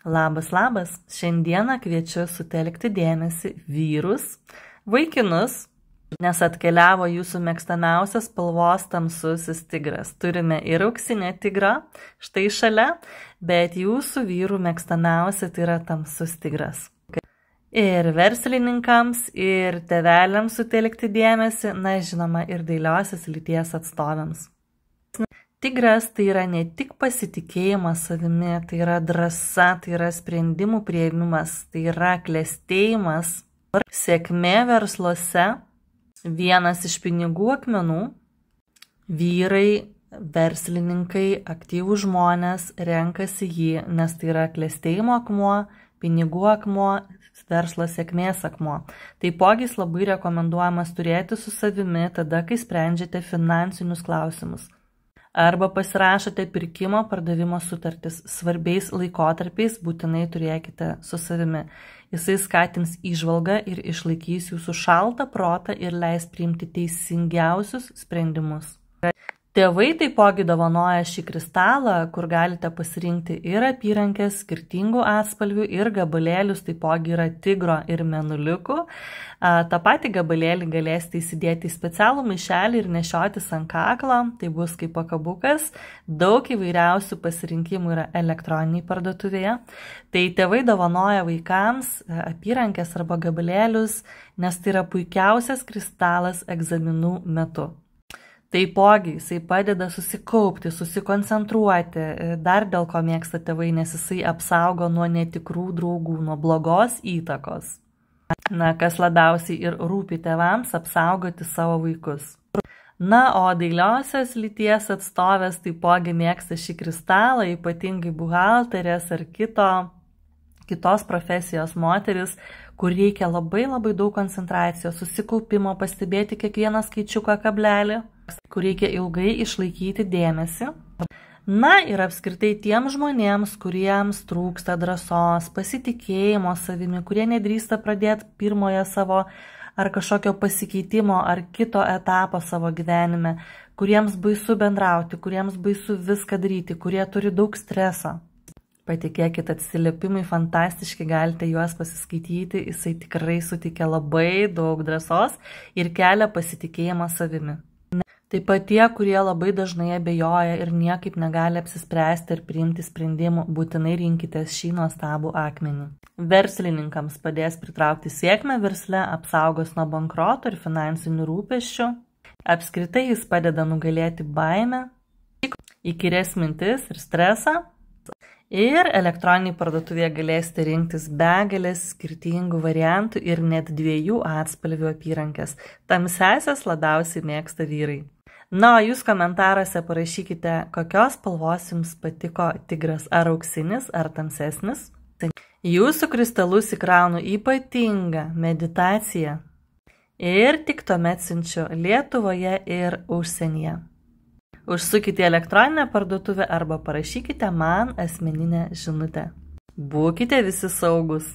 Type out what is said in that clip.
Labas, labas. Šiandieną kviečiu sutelkti dėmesį vyrus, vaikinus, nes atkeliavo jūsų mėgstamiausias spalvos tamsusis tigras. Turime ir auksinę tigrą, štai šalia, bet jūsų vyrų mėgstamiausia tai yra tamsus tigras. Ir verslininkams, ir tėveliams sutelkti dėmesį, na žinoma, ir dailiosios lyties atstovams. Tigras tai yra ne tik pasitikėjimas savimi, tai yra drąsa, tai yra sprendimų priėmimas, tai yra klestėjimas, sėkmė versluose, vienas iš pinigų akmenų, vyrai, verslininkai, aktyvūs žmonės renkasi jį, nes tai yra klestėjimo akmuo, pinigų akmuo, verslo sėkmės akmuo. Taipogi jis labai rekomenduojamas turėti su savimi tada, kai sprendžiate finansinius klausimus. Arba pasirašote pirkimo pardavimo sutartis. Svarbiais laikotarpiais būtinai turėkite su savimi. Jisai skatins įžvalgą ir išlaikys jūsų šaltą protą ir leis priimti teisingiausius sprendimus. Tėvai taipogi dovanoja šį kristalą, kur galite pasirinkti ir apyrankės skirtingų atspalvių, ir gabalėlius, taipogi yra tigro ir mėnuliukų. Ta patį gabalėlį galėsite įsidėti į specialų maišelį ir nešiotis ant kaklo, tai bus kaip pakabukas. Daug įvairiausių pasirinkimų yra elektroniniai parduotuvėje. Tai tėvai dovanoja vaikams apyrankės arba gabalėlius, nes tai yra puikiausias kristalas egzaminų metu. Taipogi jisai padeda susikaupti, susikoncentruoti, dar dėl ko mėgsta tėvai, nes jisai apsaugo nuo netikrų draugų, nuo blogos įtakos. Na, kas labiausiai ir rūpi tėvams, apsaugoti savo vaikus. Na, o dailiosios lyties atstovės taipogi mėgsta šį kristalą, ypatingai buhalterės ar kitos profesijos moteris, kur reikia labai daug koncentracijos, susikaupimo, pastebėti kiekvieną skaičiuką kablelį, kur reikia ilgai išlaikyti dėmesį. Na ir apskritai tiem žmonėms, kuriems trūksta drąsos, pasitikėjimo savimi, kurie nedrįsta pradėti pirmojo savo ar kažkokio pasikeitimo ar kito etapo savo gyvenime, kuriems baisu bendrauti, kuriems baisu viską daryti, kurie turi daug streso. Patikėkit, atsiliepimai fantastiški, galite juos pasiskaityti, jisai tikrai suteikia labai daug drąsos ir kelia pasitikėjimą savimi. Taip pat tie, kurie labai dažnai abejoja ir niekaip negali apsispręsti ir priimti sprendimų, būtinai rinkitės šį nuostabų akmenį. Verslininkams padės pritraukti sėkmę versle, apsaugos nuo bankroto ir finansinių rūpesčių. Apskritai jis padeda nugalėti baimę, įkyrias mintis ir stresą. Ir elektroninėje parduotuvėje galėsite rinktis begalės skirtingų variantų ir net 2 atspalvių apyrankės. Tamsiasias labiausiai mėgsta vyrai. Na, o jūs komentaruose parašykite, kokios spalvos jums patiko tigras, ar auksinis, ar tamsesnis. Jūsų kristalus įkraunu ypatingą meditaciją ir tik tuomet siunčiu Lietuvoje ir užsienyje. Užsukite į elektroninę parduotuvę arba parašykite man asmeninę žinutę. Būkite visi saugūs.